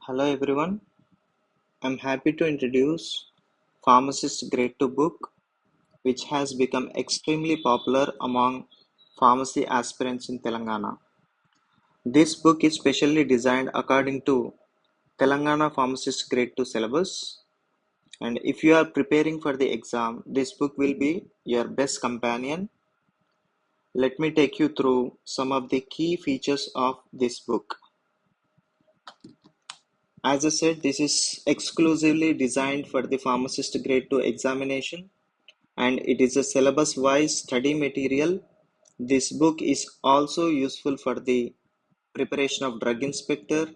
Hello everyone, I'm happy to introduce Pharmacist Grade-2 book, which has become extremely popular among pharmacy aspirants in Telangana. This book is specially designed according to Telangana Pharmacist Grade-2 syllabus, and if you are preparing for the exam, this book will be your best companion. Let me take you through some of the key features of this book. As I said, this is exclusively designed for the Pharmacist Grade-2 examination, and it is a syllabus-wise study material. This book is also useful for the preparation of drug inspector,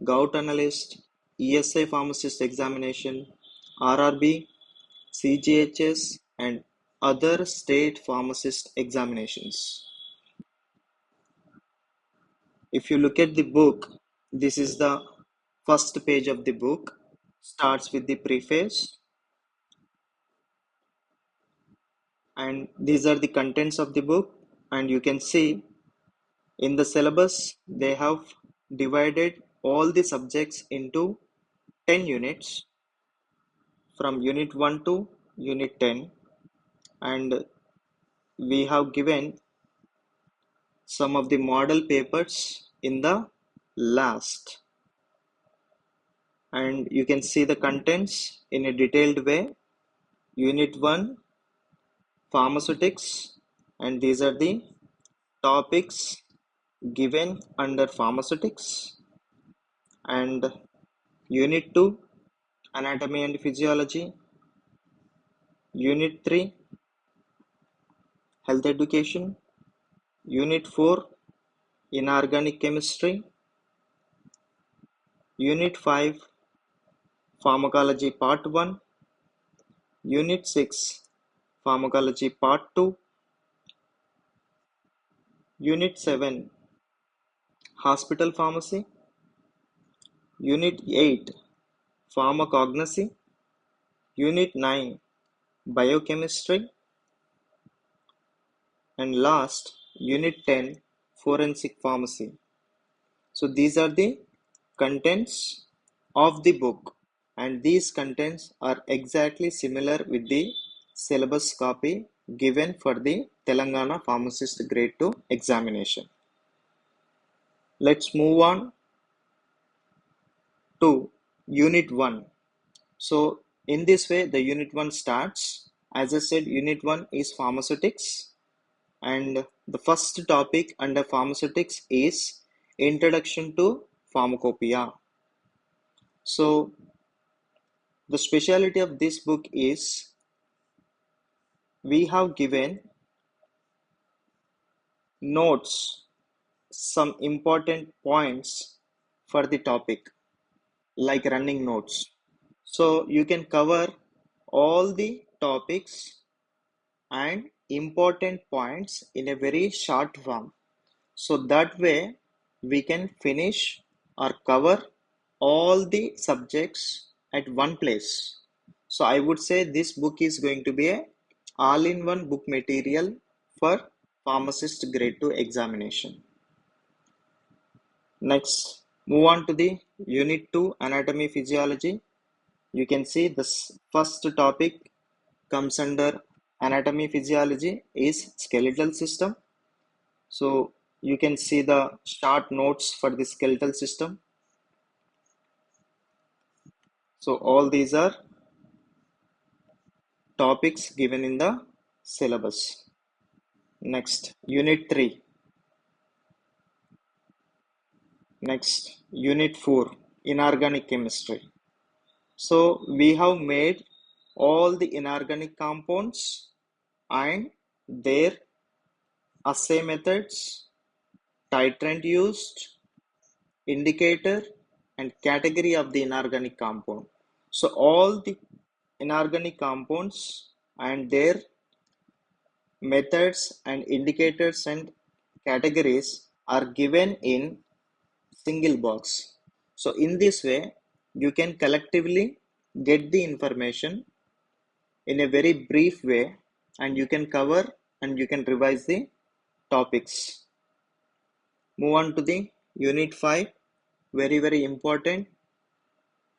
gout analyst, ESI pharmacist examination, RRB, CGHS, and other state pharmacist examinations. If you look at the book, this is the first page of the book, starts with the preface, and these are the contents of the book. And you can see in the syllabus they have divided all the subjects into 10 units from unit 1 to unit 10, and we have given some of the model papers in the last, and you can see the contents in a detailed way. Unit 1, pharmaceutics, and these are the topics given under pharmaceutics. And unit 2, anatomy and physiology. Unit 3, health education. Unit 4, inorganic chemistry. Unit 5, pharmacology part 1. Unit 6, pharmacology part 2. Unit 7, hospital pharmacy. Unit 8, pharmacognosy. Unit 9, biochemistry. And last, unit 10, forensic pharmacy. So these are the contents of the book, and these contents are exactly similar with the syllabus copy given for the Telangana Pharmacist Grade-2 examination. Let's move on to Unit 1. So in this way the Unit 1 starts. As I said, Unit 1 is pharmaceutics, and the first topic under pharmaceutics is Introduction to Pharmacopoeia. So the speciality of this book is we have given notes, some important points for the topic, like running notes. So you can cover all the topics and important points in a very short form. So that way we can finish or cover all the subjects at one place. So I would say this book is going to be a all-in-one book material for pharmacist grade 2 examination. Next, move on to the unit 2, anatomy physiology. You can see this first topic comes under anatomy physiology is skeletal system. So you can see the short notes for the skeletal system. So all these are topics given in the syllabus. Next, unit 3. Next, unit 4, inorganic chemistry. So we have made all the inorganic compounds and their assay methods, titrant used, indicator, and category of the inorganic compound. So all the inorganic compounds and their methods and indicators and categories are given in single box. So in this way, you can collectively get the information in a very brief way, and you can cover and you can revise the topics. Move on to the unit 5, very important,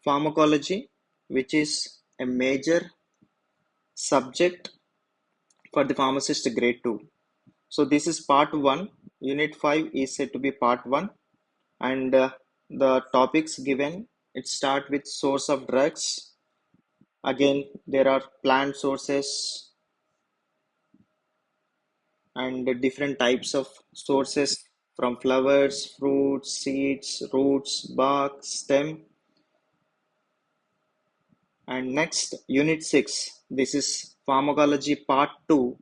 pharmacology, which is a major subject for the pharmacist grade 2. So this is part 1. Unit 5 is said to be part 1, and the topics given, it start with source of drugs. Again, there are plant sources and different types of sources from flowers, fruits, seeds, roots, bark, stem. And next, unit 6, this is pharmacology part 2,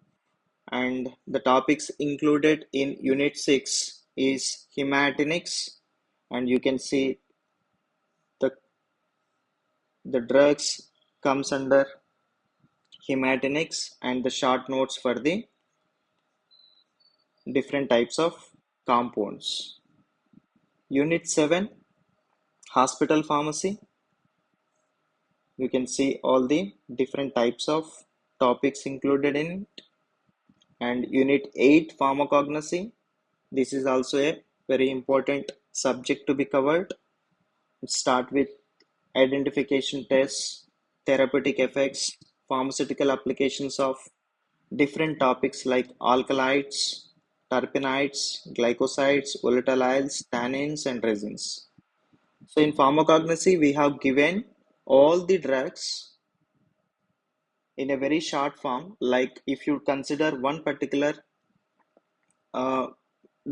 and the topics included in unit 6 is hematinics, and you can see the the drugs comes under hematinics and the short notes for the different types of compounds. Unit 7, hospital pharmacy. You can see all the different types of topics included in it. And unit 8, pharmacognosy. This is also a very important subject to be covered. Start with identification tests, therapeutic effects, pharmaceutical applications of different topics like alkaloids, terpenoids, glycosides, volatiles, tannins, and resins. So in pharmacognosy, we have given all the drugs in a very short form. Like if you consider one particular uh,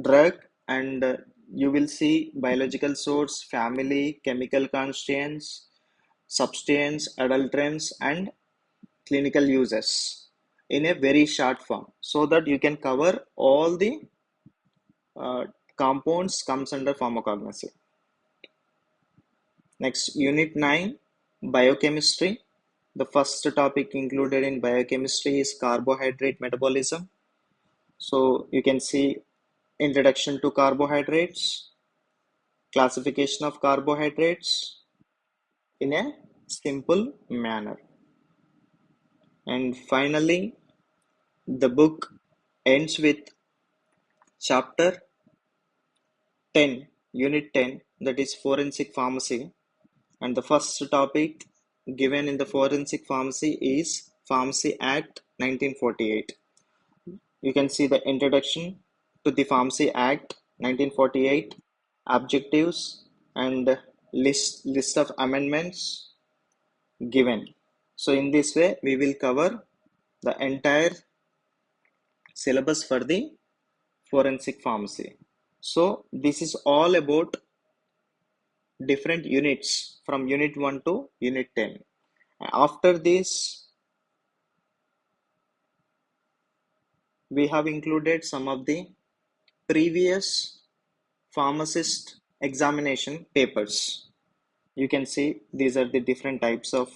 drug, and you will see biological source, family, chemical constituents, substance, adulterants, and clinical uses in a very short form, so that you can cover all the uh, compounds comes under pharmacognosy. Next, unit 9, biochemistry. The first topic included in biochemistry is carbohydrate metabolism. So you can see introduction to carbohydrates, classification of carbohydrates in a simple manner. And finally, the book ends with chapter 10, unit 10, that is forensic pharmacy. And the first topic given in the forensic pharmacy is Pharmacy Act 1948. You can see the introduction to the Pharmacy Act 1948, objectives, and list of amendments given. So in this way, we will cover the entire syllabus for the forensic pharmacy. So this is all about different units from unit 1 to unit 10. After this, we have included some of the previous pharmacist examination papers. You can see these are the different types of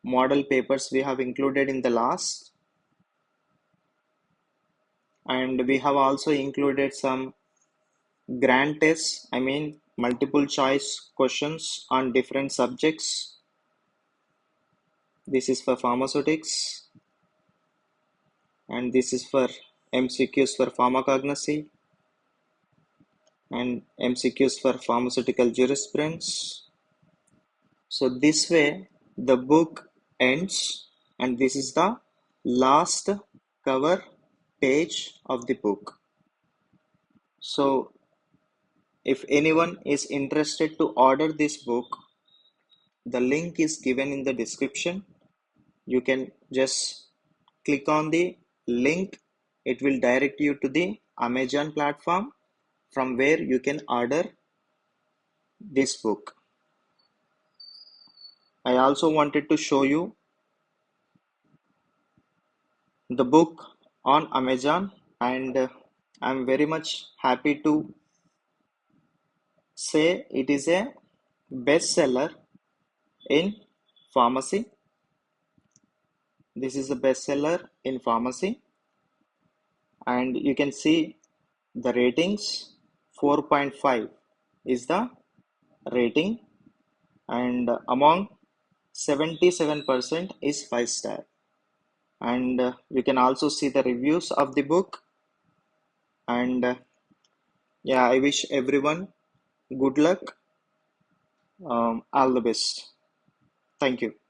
model papers we have included in the last, and we have also included some grand tests, I mean multiple choice questions on different subjects. This is for pharmaceutics, and this is for MCQs for pharmacognosy and MCQs for pharmaceutical jurisprudence. So this way the book ends, and this is the last cover page of the book. So if anyone is interested to order this book, the link is given in the description. You can just click on the link. It will direct you to the Amazon platform from where you can order this book. I also wanted to show you the book on Amazon, and I'm very much happy to say it is a bestseller in pharmacy. This is a bestseller in pharmacy, and you can see the ratings. 4.5 is the rating, and among 77% is 5 star. And you can also see the reviews of the book. And yeah, I wish everyone good luck. All the best. Thank you.